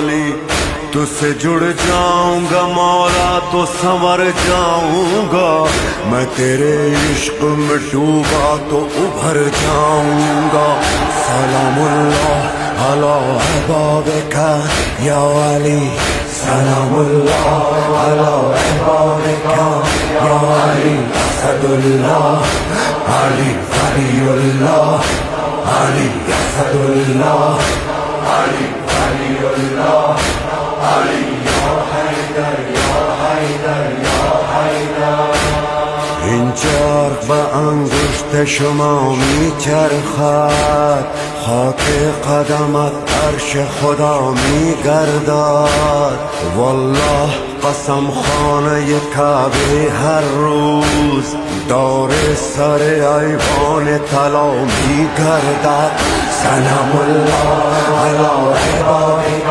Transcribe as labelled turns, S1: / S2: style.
S1: अली। तुझसे जुड़ जाऊंगा मौला तो संवर जाऊंगा, मैं तेरे इश्क में डूबा तो उभर जाऊंगा। सलामुल्लाह अला अहबाबिका या अली, सलामुल्लाह अला अहबाबिका या अली। असदुल्लाह अली वलीउल्लाह, अली असदुल्लाह, अली वलीउल्लाह, अली या हैदर या हैदर या हैदर। این چرخ به انگشت شما میچرخد، خاک قدمت عرش خدا میگردد. والله قسم خانه کعبه هر روز دور سر ایوان طلا میگردد. سلام الله علی عبادک